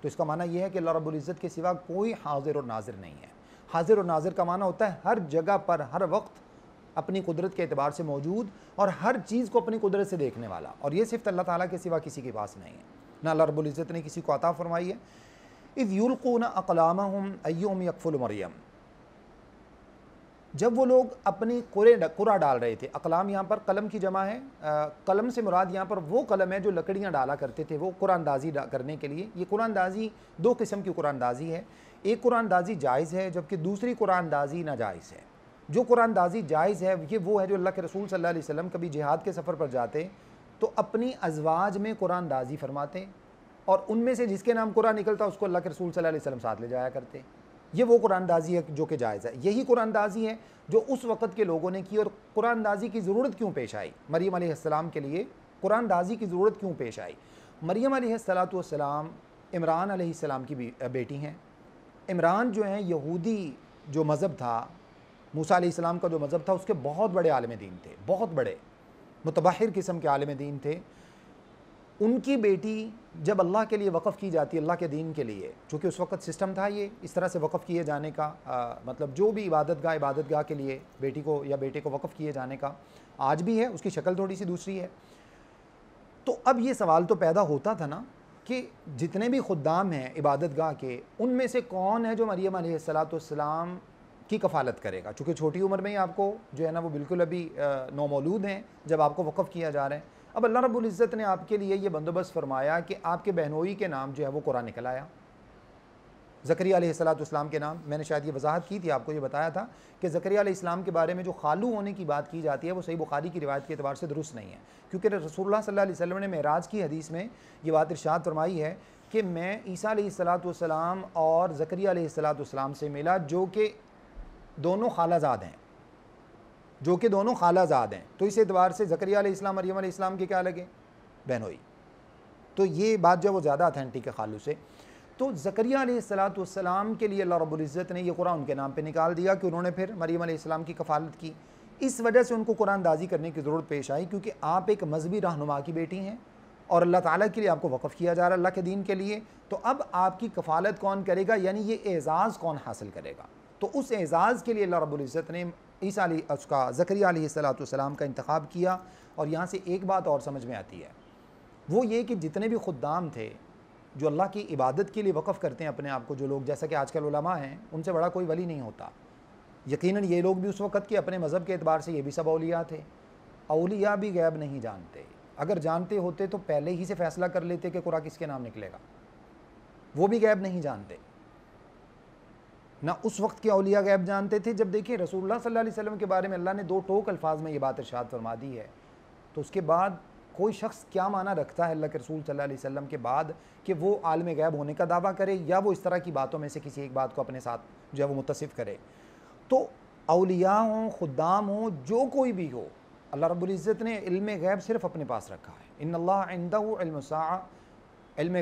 तो इसका माना यह है कि अल्लाह रब्बुल इज़्ज़त के सिवा कोई हाज़िर और नाज़िर नहीं है। हाज़िर और नाज़िर का माना होता है हर जगह पर, हर वक्त अपनी कुदरत के एतबार से मौजूद और हर चीज़ को अपनी कुदरत से देखने वाला, और ये सिर्फ अल्लाह ताला के सिवा किसी के पास नहीं है, ना अल्लाह रब्बुल इज़्ज़त ने किसी को अता फरमाई है। इज़ युल्क़ूना अक़लामहुम अय्युहुम यकफ़ुलु मरियम, जब वो लोग अपनी कुरा डाल रहे थे, अकलाम यहाँ पर कलम की जमा है, कलम से मुराद यहाँ पर वो कलम है जो लकड़ियाँ डाला करते थे वो कुरानदाजी करने के लिए। ये कुरानदाजी दो किस्म की कुरानदाजी है, एक कुरानदाजी जायज़ है जबकि दूसरी कुरानदाजी नाजायज़ है। जो कुरानदाजी जायज़ है ये वो है जो अल्लाह के रसूल सल्लल्लाहु अलैहि वसल्लम कभी जिहाद के सफ़र पर जाते तो अपनी अज़वाज में कुरानदाजी फरमाते और उनमें से जिसके नाम कुरान निकलता उसको अल्लाह के रसूल सल्लल्लाहु अलैहि वसल्लम साथ ले जाया करते। ये वो कुरानदाजी है जो कि जायज़ है। यही कुरानदाजी है जो उस वक़्त के लोगों ने की। और कुरानदाजी की ज़रूरत क्यों पेश आई मरियम अलैहिस्सलाम के लिए? कुरानदाजी की ज़रूरत क्यों पेश आई? मरियम अलैहिस्सलाम इमरान अलैहिस्सलाम की बेटी हैं। इमरान जो हैं यहूदी जो मज़हब था, मूसा अलैहिस्सलाम का जो मज़हब था, उसके बहुत बड़े आलिम दीन थे, बहुत बड़े मुतबहिर किस्म के आलिम दीन थे। उनकी बेटी जब अल्लाह के लिए वक़फ़ की जाती है, अल्लाह के दीन के लिए, चूँकि उस वक़्त सिस्टम था ये इस तरह से वक़फ़ किए जाने का, मतलब जो भी इबादतगाह के लिए बेटी को या बेटे को वक़फ़ किए जाने का आज भी है, उसकी शक्ल थोड़ी सी दूसरी है। तो अब ये सवाल तो पैदा होता था ना कि जितने भी खुद्दाम हैं इबादतगाह के, उनमें से कौन है जो मरियम अलैहिस्सलाम की कफ़ालत करेगा? चूँकि छोटी उम्र में ही आपको जो है ना वो बिल्कुल अभी नौमौलूद हैं जब आपको वक़फ़ किया जा रहा है। अब अल्लाह रब्बुल इज़्ज़त ने आपके लिए ये बंदोबस्त फरमाया कि आपके बहनोई के नाम जो है वो कुरान निकल आया, ज़करिया अलैहिस्सलाम के नाम। मैंने शायद ये वजाहत की थी, आपको ये बताया था कि ज़करिया अलैहिस्सलाम के बारे में जो खालू होने की बात की जाती है वो सही बुखारी की रिवायत के एतबार से दुरुस्त नहीं है, क्योंकि रसूलुल्लाह सल्लल्लाहु अलैहि वसल्लम ने मेराज की हदीस में ये बात इरशाद फरमाई है कि मैं ईसा अलैहिस्सलाम और ज़करिया अलैहिस्सलाम से मिला जो कि दोनों खालाजाद हैं, जो कि दोनों खालाजाद हैं। तो इस एतबार से ज़करिया अलैहिस्सलाम मरियम अलैहिस्सलाम के क्या लगे? बहनोई। तो ये बात जो है वो ज़्यादा अथेंटिक है खालू से। तो ज़करिया अलैहिस्सलाम के लिए अल्लाह रब्बुल इज़्ज़त ने ये कुरान उनके नाम पे निकाल दिया कि उन्होंने फिर मरियम अलैहिस्सलाम की कफ़ालत की। इस वजह से उनको कुरानदाजी करने की ज़रूरत पेश आई, क्योंकि आप एक मजहबी रहनुमा की बेटी हैं और अल्लाह ताला के लिए आपको वक़फ़ किया जा रहा है, अल्लाह के दीन के लिए। तो अब आपकी कफ़ालत कौन करेगा, यानी ये एज़ाज़ कौन हासिल करेगा? तो उस एज़ाज़ के लिए अल्लाह रब्बुल इज़्ज़त ने उसका ज़करिया अलैहिस्सलाम का इंतखाब किया। और यहाँ से एक बात और समझ में आती है, वो ये कि जितने भी खुद्दाम थे जो अल्लाह की इबादत के लिए वक़फ़ करते हैं अपने आप को, जो लोग जैसा कि आजकल उलमा हैं, उनसे बड़ा कोई वली नहीं होता। यकीनन ये लोग भी उस वक़्त के अपने मज़हब के एतबार से ये भी सब औलिया थे। औलिया भी गैब नहीं जानते, अगर जानते होते तो पहले ही से फ़ैसला कर लेते कि कुरान किसके नाम निकलेगा। वो भी गैब नहीं जानते, ना उस वक्त के औलिया गैब जानते थे। जब देखिए रसूलुल्लाह सल्लल्लाहु अलैहि वसल्लम के बारे में अल्लाह ने दो टोक अल्फाज में ये बात इरशाद फरमा दी है, तो उसके बाद कोई शख्स क्या माना रखता है अल्लाह के रसूल सल्लल्लाहु अलैहि वसल्लम के बाद कि वो आलम गैब होने का दावा करे या वो इस तरह की बातों में से किसी एक बात को अपने साथ जो है वो मुत्तसिफ़ करे। तो औलिया हों, खुद्दाम हों, जो कोई भी हो, अल्लाह रब्बुल इज़्ज़त ने इल्म गैब सिर्फ़ अपने पास रखा है। इन्नल्लाह इंदहु इल्मु साअ, इल्म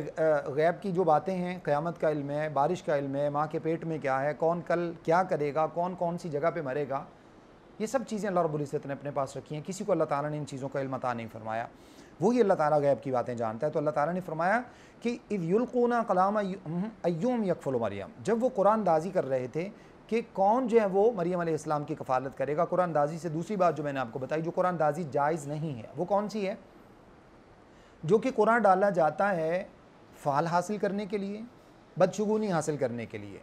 गैब की जो बातें हैं, क़यामत का इल्म है, बारिश का इल्म है, माँ के पेट में क्या है, कौन कल क्या करेगा, कौन कौन सी जगह पे मरेगा, ये सब चीज़ें अल्लाह रब्बुल इज़्ज़त ने अपने पास रखी हैं। किसी को अल्लाह ताला ने इन चीज़ों का इल्म अता नहीं फरमाया, वही अल्लाह ताला गैब की बातें जानता है। तो अल्लाह ताला ने फरमाया कि इज़ युल्क़ूना कलाम अय्युम यकफ़ुलु मरियम, जब वो कुरानदाजी कर रहे थे कि कौन जो है वो मरियम अलैहिस्सलाम की कफ़ालत करेगा। कुरानदाजी से दूसरी बात जो मैंने आपको बताई, जो कुरानदाजी जायज़ नहीं है, वो कौन सी है? जो कि कुरान डाला जाता है फ़ाल हासिल करने के लिए, बदशुगूनी हासिल करने के लिए,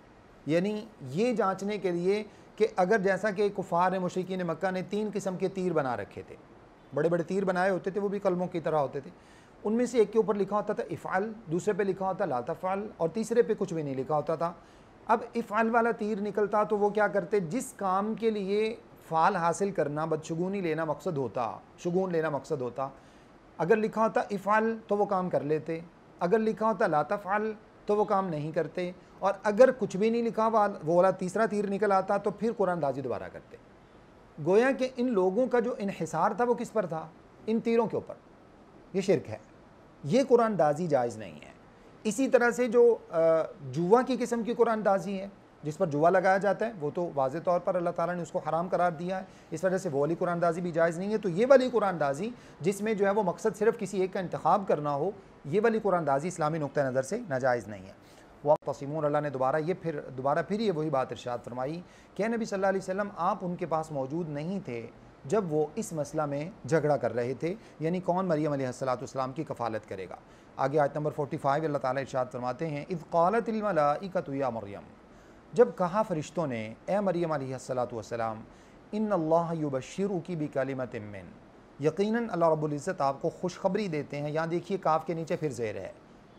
यानी ये जांचने के लिए कि अगर जैसा कि कुफ़ार मुशरिकीन मक्का ने 3 किस्म के तीर बना रखे थे, बड़े बड़े तीर बनाए होते थे, वो भी कलमों की तरह होते थे। उनमें से एक के ऊपर लिखा होता था इफ़अल, दूसरे पे लिखा होता ला तफ़अल और तीसरे पे कुछ भी नहीं लिखा होता था। अब इफ़अल वाला तीर निकलता तो वो क्या करते, जिस काम के लिए फ़ाल हासिल करना, बदशुगूनी लेना मकसद होता, शुगून लेना मकसद होता, अगर लिखा होता इफ़अल तो वो काम कर लेते, अगर लिखा होता ला तफ़अल तो वो काम नहीं करते, और अगर कुछ भी नहीं लिखा हुआ वो वाला तीसरा तीर निकल आता तो फिर कुरानदाजी दोबारा करते। गोया कि इन लोगों का जो इन्हिसार था वो किस पर था? इन तीरों के ऊपर। ये शिरक है, ये कुरानदाजी जायज़ नहीं है। इसी तरह से जो जुआ की किस्म की कुरानदाजी है, जिस पर जुआ लगाया जाता है, वो तो वाज़े तौर पर अल्लाह ताला ने उसको हराम करार दिया है, इस वजह से वो वाली कुरानदाजी भी जायज़ नहीं है। तो ये वाली कुरानदाजी जिसमें जो है वो मकसद सिर्फ़ किसी एक का इंतखाब करना हो, ये वाली कुरानदाजी इस्लामी नुक्ता नज़र से नाजायज़ नहीं है। वह तस्मून, अल्लाह ने दोबारा फिर ये वही बात इरशाद फरमाई कि नबी सल्लल्लाहु अलैहि वसल्लम आप उनके पास मौजूद नहीं थे जब वो इस मसला में झगड़ा कर रहे थे, यानी कौन मरियम अलैहिस्सलाम की कफ़ालत करेगा। आगे आयत नंबर 45 अल्लाह ताला इरशाद फरमाते हैं, इज़ क़ालतिल मलाइकतु या मरियम, जब कहा फ़रिश्तों ने ए मरियम अलैहिस्सलातु वस्सलाम इन्नल्लाह युबश्शिरुकी बिकलिमतिन मिन, यकीनन अल्लाह रब्बुल इज़्ज़त आपको खुशखबरी देते हैं। यहाँ देखिए काफ के नीचे फिर ज़ेर है,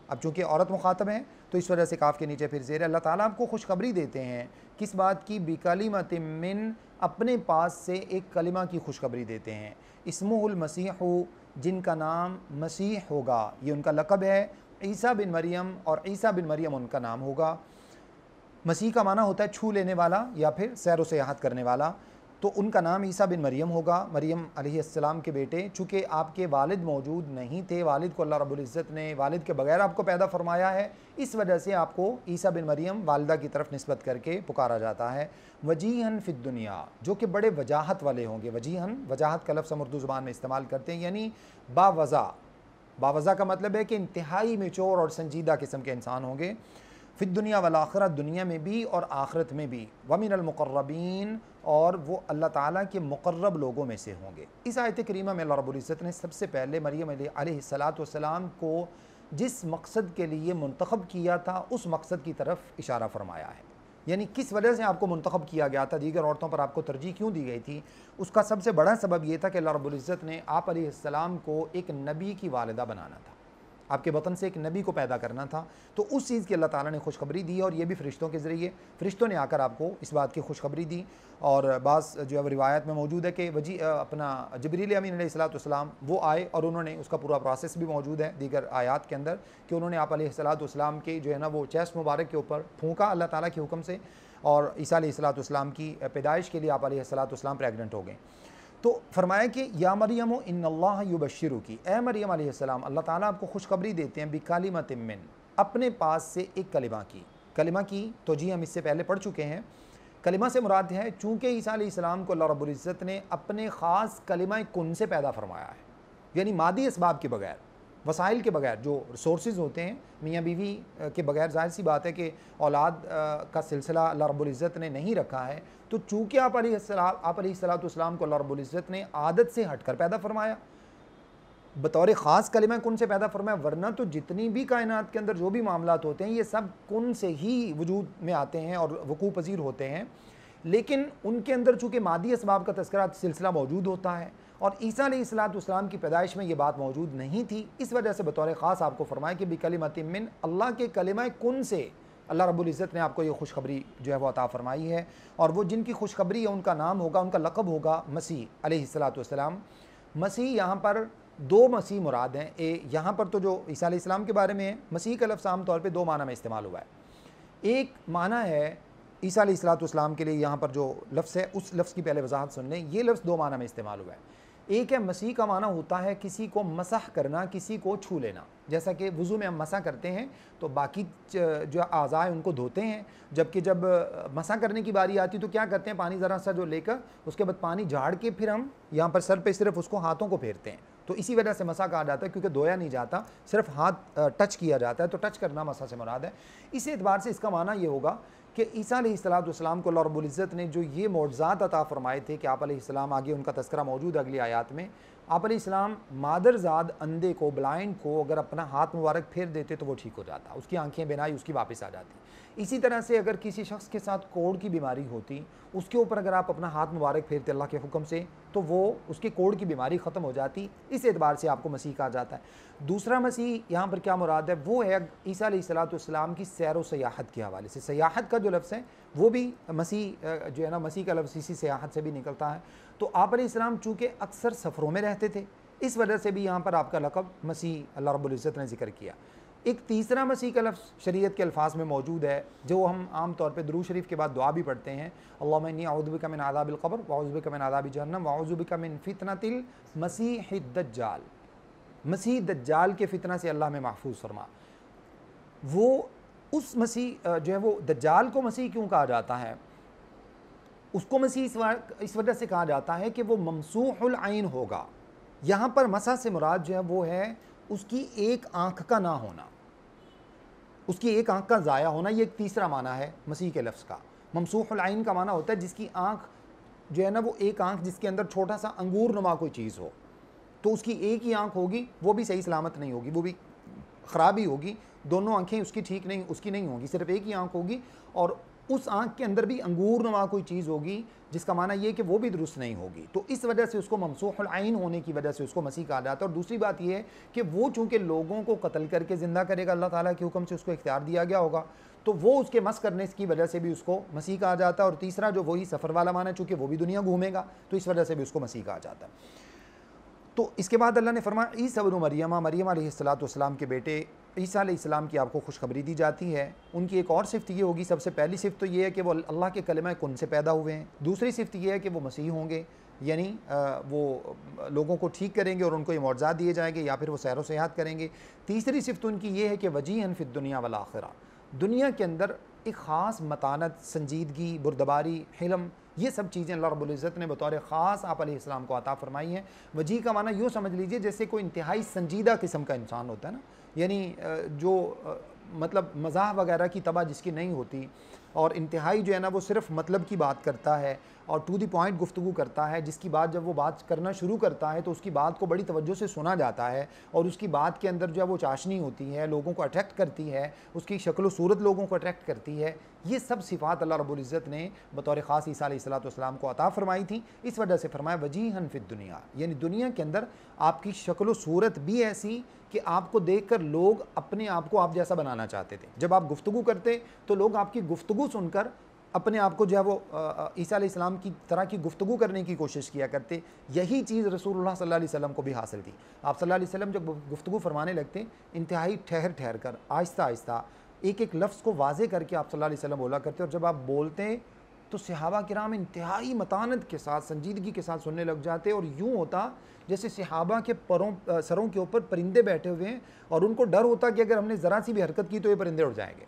अब चूँकि औरत मुखातब है तो इस वजह से काफ के नीचे फिर ज़ेर है। अल्लाह ताला आपको खुशखबरी देते हैं, किस बात की? बिकलिमतिन मिन, अपने पास से एक कलिमा की खुशखबरी देते हैं। इस्मुहुल मसीहु, जिनका नाम मसीह होगा, ये उनका लक़ब है। ईसा बिन मरियम, और ईसा बिन मरियम उनका नाम होगा। मसीह का माना होता है छू लेने वाला या फिर सैर व सयाहत करने वाला, तो उनका नाम ईसा बिन मरियम होगा, मरियम अलैहिस्सलाम के बेटे। चूँकि आपके वालिद मौजूद नहीं थे, वालिद को अल्लाह रब्बुल इज़्ज़त ने वालिद के बगैर आपको पैदा फरमाया है, इस वजह से आपको ईसा बिन मरियम वालिदा की तरफ निस्बत करके पुकारा जाता है। वजीहन फ़िद दुनिया, जो कि बड़े वजाहत वाले होंगे। वजीहन, वजाहत का लफ्ज़ हम उर्दू ज़ुबान में इस्तेमाल करते हैं, यानी बावज़ा। बावज़ा का मतलब है कि इंतहाई मेच्योर और संजीदा किस्म के इंसान होंगे। फ़िद दुनिया वल आखिरत, दुनिया में भी और आखिरत में भी। वमिनल मुक़र्रबीन, और वो अल्लाह ताला के मुक़र्रब लोगों में से होंगे। इस आयत करीमा में अल्लाह रब्बुल इज़्ज़त ने सबसे पहले मरियम अलैहिस्सलातु वस्सलाम को जिस मकसद के लिए मुंतखब किया था उस मकसद की तरफ इशारा फरमाया है। यानी किस वजह से आपको मुंतखब किया गया था, दीगर औरतों पर आपको तरजीह क्यों दी गई थी, उसका सबसे बड़ा सबब यह था कि अल्लाह रब्बुल इज़्ज़त ने आप अलैहिस्सलाम को एक नबी की वालिदा बनाना था, आपके वतन से एक नबी को पैदा करना था। तो उस चीज़ की अल्लाह ताला ने खुशखबरी दी, और ये भी फ़रिश्तों के ज़रिए, फ़रिश्तों ने आकर आपको इस बात की खुशखबरी दी। और बाज़ जो है रिवायत में मौजूद है कि अपना जिब्रील अमीन अलैहिस्सलाम वो आए, और उन्होंने उसका पूरा प्रोसेस भी मौजूद है दीगर आयात के अंदर, कि उन्होंने आप अलैहिस्सलाम के जो है ना वो चेस्ट मुबारक के ऊपर फूंका अल्लाह ताला के हुक्म से, और ईसा अलैहिस्सलाम की पैदाइश के लिए आप अलैहिस्सलाम प्रेगनेंट हो गए। तो फरमाया कि या मरियम इन्नल्लाह युबश्शिरुकी, ए मरियम अलैहिस्सलाम, अल्लाह ताला आपको खुशखबरी देते हैं बिकलिमतिन मिन, अपने पास से एक कलिमा की। कलिमा की तो जी हम इससे पहले पढ़ चुके हैं। कलिमा से मुराद है, चूँकि ईसा अलैहिस्सलाम को अल्लाह रब्बुल इज़्ज़त ने अपने ख़ास कलिमा कुन से पैदा फरमाया है, यानी मादी इसबाब के बगैर, वसाइल के बगैर, जो रिसोर्सेज होते हैं मियाँ बीवी के बगैर, ज़ाहिर सी बात है कि औलाद का सिलसिला अल्लाह रब्बुल इज़्ज़त ने नहीं रखा है। तो चूँकि आप अलैहिस्सलाम को अल्लाह रब्बुल इज़्ज़त ने आदत से हटकर पैदा फरमाया, बतौर ख़ास कलिमा कुन से पैदा फरमाया, वरना तो जितनी भी कायनात के अंदर जो भी मामलात होते हैं ये सब कुन से ही वजूद में आते हैं और वकूफ़ पज़ीर होते हैं। लेकिन उनके अंदर चूँकि मादी असबाब का तज़किरा सिलसिला मौजूद होता है, और ईसा अलैहिस्सलाम की पैदाइश में ये बात मौजूद नहीं थी, इस वजह से बतौर ख़ास आपको फरमाया कि बिकलिमतिन मिन, अल्लाह के कलिमा कुन से अल्लाह रब्बुल इज़्ज़त ने आपको ये खुशखबरी जो है वो अता फरमाई है। और वो जिनकी खुशखबरी है उनका नाम होगा, उनका लक़ब होगा मसीह अलैहिस्सलातु वस्सलाम। मसीह यहाँ पर दो मसीह मुराद हैं। यहाँ पर तो जो ईसा अलैहिस्सलाम के बारे में है, मसीह का लफ्ज़ आम तौर पर दो माना में इस्तेमाल हुआ है। एक माना है ईसा अलैहिस्सलाम के लिए यहाँ पर जो लफ्ज़ है उस लफ्ज़ की पहले वजाहत सुन लें। ये लफ्ज़ दो माना में इस्तेमाल हुआ है। एक है मसीह का माना होता है किसी को मसह करना, किसी को छू लेना, जैसा कि वज़ू में हम मसा करते हैं तो बाकी जो आज़ा है उनको धोते हैं, जबकि जब मसा करने की बारी आती तो क्या करते हैं, पानी ज़रा सा जो लेकर उसके बाद पानी झाड़ के फिर हम यहाँ पर सर पे सिर्फ उसको हाथों को फेरते हैं। तो इसी वजह से मसा कहा जाता है, क्योंकि धोया नहीं जाता, सिर्फ हाथ टच किया जाता है, तो टच करना मसा से मुराद है। इस एतबार से इसका माना ये होगा कि ईसा अलैहिस्सलाम को अल्लाह रब्बुल इज़्ज़त ने जो ये मौजज़ात अता फ़रमाए थे कि आप अलैहिस्सलाम, आगे उनका तज़किरा मौजूद है अगली आयात में, आप अलैहिस्सलाम मादरजाद अंधे को, ब्लाइंड को अगर अपना हाथ मुबारक फेर देते तो वो ठीक हो जाता, उसकी आंखें बिनाई उसकी वापस आ जाती। इसी तरह से अगर किसी शख्स के साथ कोढ़ की बीमारी होती, उसके ऊपर अगर आप अपना हाथ मुबारक फेरते अल्लाह के हुक्म से, तो वो उसकी कोढ़ की बीमारी ख़त्म हो जाती। इस एतबार से आपको मसीह कहा जाता है। दूसरा मसीह यहाँ पर क्या मुराद है, वो है ईसा अलैहिस्सलाम की सैर व सयाहत के हवाले से। सयाहत का जो लफ्ज़ है वो भी मसीह जो है ना, मसीह का लफ्ज़ इसी सयाहत से भी निकलता है। तो आप अलैहिस्सलाम चूँकि अक्सर सफ़रों में रहते थे, इस वजह से भी यहाँ पर आपका लक़ब मसीह अल्लाह रब्बुल इज़्ज़त ने ज़िक्र किया। एक तीसरा मसीह का लफ्ज़ शरीयत के अल्फाज में मौजूद है, जो हम आम तौर पे दुरूद शरीफ के बाद दुआ भी पढ़ते हैं, अल्लाहुम्मा इन्नी अऊज़ु बिका मिन अज़ाबिल क़ब्र व अऊज़ु बिका मिन अज़ाबि जहन्नम व अऊज़ु बिका मिन फितनतिल मसीहिद दज्जाल। मसीह दज्जाल के फितना से अल्लाह में महफूज फरमा। वो उस मसीह जो है वो दज्जाल को मसीह क्यों कहा जाता है, उसको मसीह इस वजह से कहा जाता है कि वो ममसूहुल ऐन होगा। यहाँ पर मसा से मुराद जो है वो है उसकी एक आँख का ना होना, उसकी एक आँख का ज़ाया होना। ये एक तीसरा माना है मसीह के लफ्ज़ का। ममसूहुल ऐन का माना होता है जिसकी आँख जो है ना वो एक आँख जिसके अंदर छोटा सा अंगूर नुमा कोई चीज़ हो, तो उसकी एक ही आँख होगी, वो भी सही सलामत नहीं होगी, वो भी ख़राब ही होगी। दोनों आँखें उसकी ठीक नहीं, उसकी नहीं होगी, सिर्फ एक ही आँख होगी और उस आँख के अंदर भी अंगूर नुमा कोई चीज़ होगी, जिसका माना ये कि वो भी दुरुस्त नहीं होगी। तो इस वजह से उसको ममसूहुल आइन होने की वजह से उसको मसीह कहा जाता है। और दूसरी बात ये है कि वो चूँकि लोगों को कत्ल करके ज़िंदा करेगा, अल्लाह ताला के हुक्म से उसको इख्तियार दिया गया होगा, तो वो उसके मस करने की वजह से भी उसको मसीह कहा जाता है। और तीसरा जो वही सफ़र वाला माना, चूँकि वो भी दुनिया घूमेगा, तो इस वजह से भी उसको मसीह कहा जाता है। तो इसके बाद अल्लाह ने फरमाया ईसा इब्न मरियम अलैहिस्सलाम के बेटे ईसा अलैहिस्सलाम की आपको खुशखबरी दी जाती है। उनकी एक और सिफ़त ये होगी, सबसे पहली सिफ़त तो ये है कि वो अल्लाह के कलिमा कुन से पैदा हुए हैं। दूसरी सिफ़त ये है कि वो मसीह होंगे, यानी वो लोगों को ठीक करेंगे और उनको ये मौज़ात दिए जाएंगे, या फिर वो सैर व सयाहत करेंगे। तीसरी सिफ़त उनकी ये है कि वजीहन फ़िद दुनिया वल आखिरा, दुनिया के अंदर एक ख़ास मतानत, संजीदगी, बुरदबारी, हिल्म, ये सब चीज़ें अल्लाह रब्बुल इज़्ज़त ने बतौर ख़ास आप अलैहिस्सलाम को अता फ़रमाई हैं। वजी का माना यूँ समझ लीजिए जैसे कोई इंतहाई संजीदा किस्म का इंसान होता है ना, यानी जो मतलब मज़ाह वगैरह की तबा जिसकी नहीं होती, और इंतहाई जो है ना वो सिर्फ़ मतलब की बात करता है और टू द पॉइंट गुफ्तगू करता है, जिसकी बात जब वो बात करना शुरू करता है तो उसकी बात को बड़ी तवज्जो से सुना जाता है, और उसकी बात के अंदर जो है वो चाशनी होती है, लोगों को अट्रैक्ट करती है, उसकी शक्ल व सूरत लोगों को अट्रैक्ट करती है। ये सब सिफ़ात अल्लाह रब्बुल इज़्ज़त ने बतौर ख़ास ईसा अलैहिस्सलाम को अता फ़रमाई थी। इस वजह से फरमाया वजीहन फ़िद दुनिया, यानी दुनिया के अंदर आपकी शक्ल व सूरत भी ऐसी कि आपको देखकर लोग अपने आप को आप जैसा बनाना चाहते थे। जब आप गुफ्तगू करते तो लोग आपकी गुफ्तगू सुनकर अपने आप को जो है वो ईसा अलैहिस्सलाम की तरह की गुफ्तगू करने की कोशिश किया करते। यही चीज़ रसूलुल्लाह सल्लल्लाहु अलैहि वसल्लम को भी हासिल थी। आप सल्लल्लाहु अलैहि वसल्लम जब गुफ्तगू फरमाने लगते, इंतहाई ठहर ठहर कर, आहिस्ता आहिस्ता, एक एक लफ्ज़ को वाज़े करके आप सल्लल्लाहु अलैहि वसल्लम बोला करते। और जब आप बोलते तो सहाबा किराम इंतहाई मतानत के साथ, संजीदगी के साथ सुनने लग जाते, और यूँ होता जैसे सहाबा के सरों के ऊपर परिंदे बैठे हुए हैं और उनको डर होता कि अगर हमने ज़रा सी भी हरकत की तो ये परिंदे उड़ जाएंगे।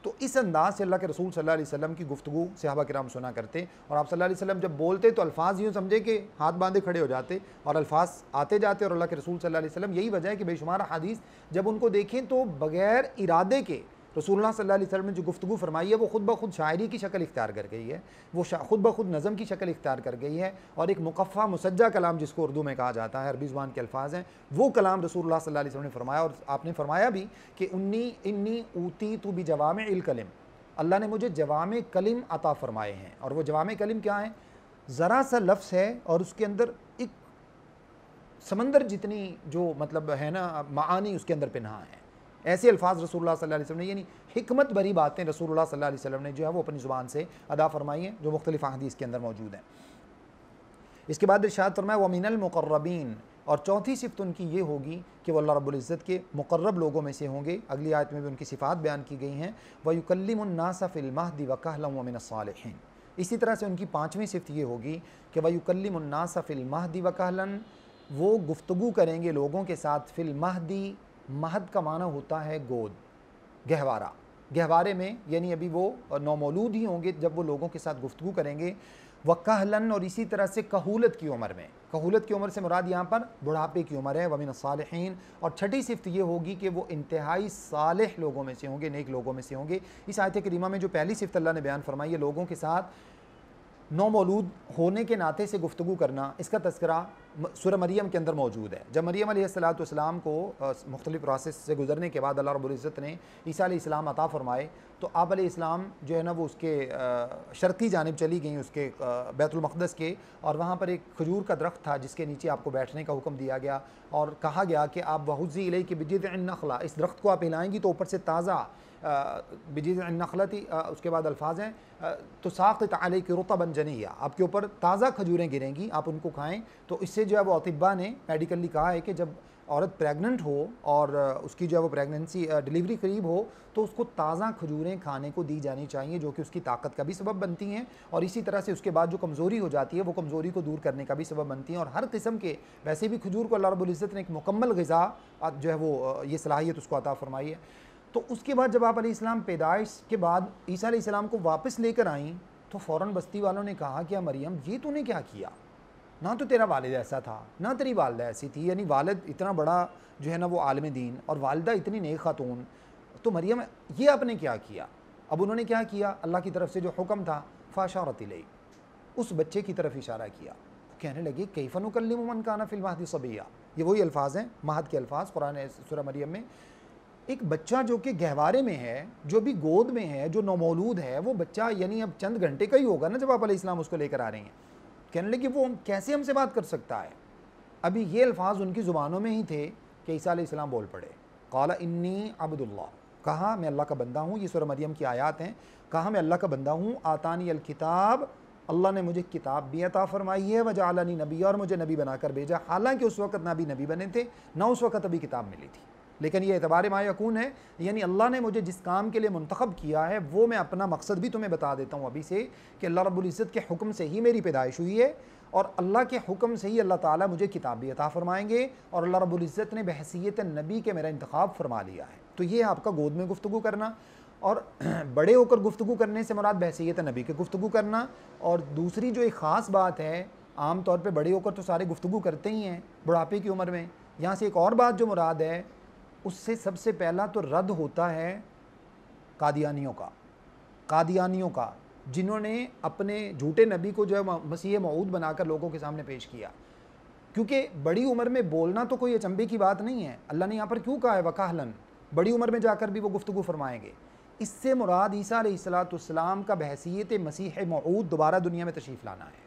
तो इस अंदाज से अल्लाह के रसूल सल्लल्लाहु अलैहि वसल्लम की गुफ्तगू सहाबा किराम सुना करते। और आप सल्लल्लाहु अलैहि वसल्लम जब बोलते तो अल्फाज यूँ समझे कि हाथ बांधे खड़े हो जाते और अल्फाज आते जाते। और अल्लाह के रसूल सल्लल्लाहु अलैहि वसल्लम, यही वजह है कि बेशुमार हदीस जब उनको देखें तो बग़ैर इरादे के रसूलुल्लाह सल्लल्लाहु अलैहि वसल्लम ने जो गुफ्तगू फरमाई है वो खुद ब खुद शायरी की शक्ल इख्तियार कर गई है, वो खुद ब खुद नज़म की शक्ल इख्तियार कर गई है। और एक मुक़फ़्फ़ा मुसज्जा कलाम जिसको उर्दू में कहा जाता है, अरबी ज़ुबान के अल्फाज हैं, वो कलाम रसूलुल्लाह सल्लल्लाहु अलैहि वसल्लम ने फरमाया। और आपने फरमाया भी कि इन्नी ऊती तु बि जवामिइल कलिम, अल्लाह ने मुझे जवामे कलिम अता फ़रमाए हैं। और वो जवामे कलिम क्या है? ज़रा सा लफ्ज़ है और उसके अंदर एक समंदर जितनी जो मतलब है ना मानी उसके अंदर पिन्हा है। ऐसे अल्फाज रसूलुल्लाह सल्लल्लाहु अलैहि वसल्लम ने, यानी हिकमत भरी बातें रसूलुल्लाह सल्लल्लाहु अलैहि वसल्लम ने जो है वो अपनी ज़ुबान से अदा फरमाई हैं, जो मुख्तलिफ़ हदीस के अंदर मौजूद हैं। इसके बाद इरशाद फरमाया व मिनल मुक़र्रबीन, और चौथी सिफ़त उनकी ये होगी कि वो अल्लाह रब्बुल इज़्ज़त के मुक़र्रब लोगों में से होंगे। अगली आयत में भी उनकी सिफ़ात बयान की गई हैं, व युकल्लिमुन नासा फ़िल महदी व कहलन व मिनस सालिहीन। इसी तरह से उनकी पाँचवीं सिफ़त ये होगी कि व युकल्लिमुन नासा फ़िल महदी व कहलन, वो गुफ्तगू करेंगे लोगों के साथ फ़िल महदी, महद का माना होता है गोद, गहवारा, गहवारे में, यानी अभी वो नौमौलूद ही होंगे जब वो लोगों के साथ गुफ्तगू करेंगे। व कहलन, और इसी तरह से कहूलत की उम्र में, कहूलत की उम्र से मुराद यहाँ पर बुढ़ापे की उम्र है। व मिन सालिहीन, और छठी सिफ़त ये होगी कि वो इंतहाई सालिह लोगों में से होंगे, नेक लोगों में से होंगे। इस आयत करीमा में जो पहली सिफ़त अल्लाह ने बयान फरमाई है, लोगों के साथ नौमौलूद होने के नाते से गुफ्तगू करना, इसका तज़किरा सूरह मरियम के अंदर मौजूद है। जब मरियम अलैहिस्सलाम को मुख्तलिफ़ प्रोसेस से गुजरने के बाद अल्लाह रब्बुल इज़्ज़त ने ईसा अलैहिस्सलाम अता फ़रमाए, तो आप अलैहिस्सलाम जो है ना वो उसके शर्क़ी जानिब चली गई, उसके बैतुल मक़दस के, और वहाँ पर एक खजूर का दरख्त था जिसके नीचे आपको बैठने का हुक्म दिया गया, और कहा गया कि आप वहुज़्ज़ी इलैकी बिजिज़्इन नख़ला, इस दरख्त को आप हिलाएंगी तो ऊपर से ताज़ा बिजिज़्इन नख़लती, उसके बाद अल्फाज हैं तो साक़ित अलैकी रुतबन जनिय्या, आपके ऊपर ताज़ा खजूरें गिरेंगी, आप उनको खाएँ। तो इससे जो है वो अतिब्बा ने मेडिकली कहा है कि जब औरत प्रेग्नेंट हो और उसकी जो है वो प्रेगनेंसी डिलीवरी करीब हो तो उसको ताज़ा खजूरें खाने को दी जानी चाहिए, जो कि उसकी ताकत का भी सबब बनती हैं, और इसी तरह से उसके बाद जो कमज़ोरी हो जाती है वो कमज़ोरी को दूर करने का भी सबब बनती हैं। और हर किस्म के, वैसे भी खजूर को अल्लाह रब्बुल इज़्ज़त ने एक मुकम्मल ग़िज़ा जो है वो ये सलाहियत उसको अता फ़रमाई है। तो उसके बाद जब आप अलैहिस्सलाम पैदाइश के बाद ईसा अलैहिस्सलाम को वापस लेकर आईं तो फ़ौरन बस्ती वालों ने कहा कि मरियम ये तूने क्या किया, ना तो तेरा वालिद ऐसा था ना तेरी वालदा ऐसी थी, यानी वालिद इतना बड़ा जो है ना वो आलिम दीन और वालदा इतनी नेक खातून, तो मरियम ये आपने क्या किया। अब उन्होंने क्या किया, अल्लाह की तरफ से जो हुक्म था फ़ाशारत इलैहि, उस बच्चे की तरफ इशारा किया। कहने लगे कैफ़ नुकल्लिमु मन काना फ़िल महदी सबिय्या, ये वही अल्फाज हैं महद के अल्फाज कुरान सूरह मरियम में। एक बच्चा जो कि गहवारे में है, जो भी गोद में है, जो नौमौलूद है, वो बच्चा यानी अब चंद घंटे का ही होगा ना जब आप अलैहिस्सलाम उसको लेकर आ रही हैं, कहने लगे वो कैसे हमसे बात कर सकता है। अभी ये अल्फाज उनकी ज़ुबानों में ही थे कि ईसा अलैहिस्सलाम बोल पड़े, क़ाला इन्नी अब्दुल्लाह, कहा मैं अल्लाह का बंदा हूँ। ये सूरह मरियम की आयत हैं। कहा मैं अल्लाह का बंदा हूँ। आतानी अल किताब, अल्लाह ने मुझे किताब भी अता फरमाई है, वजअलनी नबी, और मुझे नबी बनाकर भेजा। हालांकि उस वक्त ना भी नबी बने थे, ना उस वक्त अभी किताब मिली थी, लेकिन ये एतबार मा यकून है, यानी अल्लाह ने मुझे जिस काम के लिए मुंतखब किया है वो मैं अपना मकसद भी तुम्हें बता देता हूँ अभी से कि अल्लाह रब्बुल इज़्ज़त के हुक्म से ही मेरी पैदाइश हुई है और अल्लाह के हुक्म से ही अल्लाह ताला मुझे किताब भी अता फरमाएंगे और अल्लाह रब्बुल इज़्ज़त ने बहसीयत नबी के मेरा इंतखाब फरमा लिया है। तो ये आपका गोद में गुफ्तगू करना और बड़े होकर गुफ्तगू करने से मुराद बहसीयत नबी के गुफ्तगू करना। और दूसरी जो एक ख़ास बात है, आम तौर पे बड़े होकर तो सारे गुफ्तगू करते ही हैं बुढ़ापे की उम्र में, यहाँ से एक और बात जो मुराद है उससे सबसे पहला तो रद्द होता है कादियानियों का जिन्होंने अपने झूठे नबी को जो है मसीह मऊद बनाकर लोगों के सामने पेश किया। क्योंकि बड़ी उम्र में बोलना तो कोई अचंभे की बात नहीं है, अल्लाह ने यहाँ पर क्यों कहा है वकाहलन, बड़ी उम्र में जाकर भी वो गुफ्तगू फरमाएंगे। इससे मुराद ईसा अलैहिस्सलाम का बहसीयत मसीह मऊद दोबारा दुनिया में तशरीफ़ लाना है।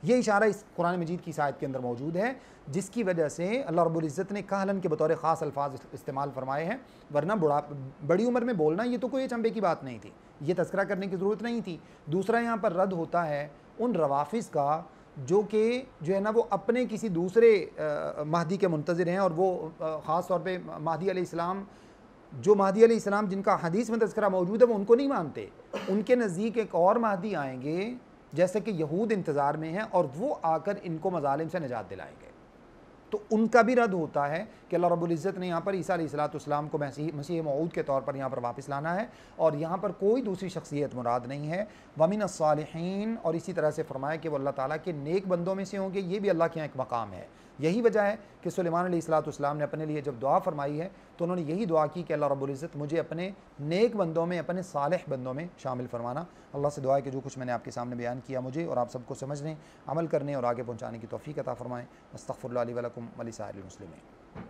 ये इशारा इस कुरान मजीद की आयत के अंदर मौजूद है, जिसकी वजह से अल्लाह रब्बुल इज़्ज़त ने कहलन के बतौर ख़ास अल्फाज इस्तेमाल फरमाए हैं, वरना बड़ी उम्र में बोलना ये तो कोई अचंभे की बात नहीं थी, ये तज़किरा करने की ज़रूरत नहीं थी। दूसरा यहाँ पर रद्द होता है उन रवाफ़िज़ का जो कि जो है ना वो अपने किसी दूसरे महदी के मुंतज़िर हैं और वो ख़ास तौर पर महदी अलैहिस्सलाम, जो महदी अलैहिस्सलाम जिनका हदीस में तज़किरा मौजूद है वो उनको नहीं मानते। उनके नज़दीक एक और महदी आएंगे जैसे कि यहूद इंतज़ार में हैं और वो आकर इनको मज़ालिम से निजात दिलाएंगे, तो उनका भी रद्द होता है कि अल्लाह रब्बुल इज़्ज़त ने यहाँ पर ईसा अलैहिस्सलाम को मसीह मऊद के तौर पर यहाँ पर वापस लाना है और यहाँ पर कोई दूसरी शख्सियत मुराद नहीं है। वमिन अस्सालिहीन, और इसी तरह से फरमाया कि वो अल्लाह ताला के नेक बंदों में से होंगे, ये भी अल्लाह के यहाँ एक मकाम है। यही वजह है कि सुलेमान अलैहिस्सलाम ने अपने लिए जब दुआ फरमाई है तो उन्होंने यही दुआ की कि अल्लाह रब्बुल इज़्ज़त मुझे अपने नेक बंदों में, अपने सालिह बंदों में शामिल फरमाना। अल्लाह से दुआ है कि जो कुछ मैंने आपके सामने बयान किया मुझे और आप सबको समझने, अमल करने और आगे पहुँचाने की तौफ़ीक़ अता फ़रमाएँ। अस्तग़फ़िरुल्लाह ली व लकुम व लिसाइरिल मुस्लिमीन।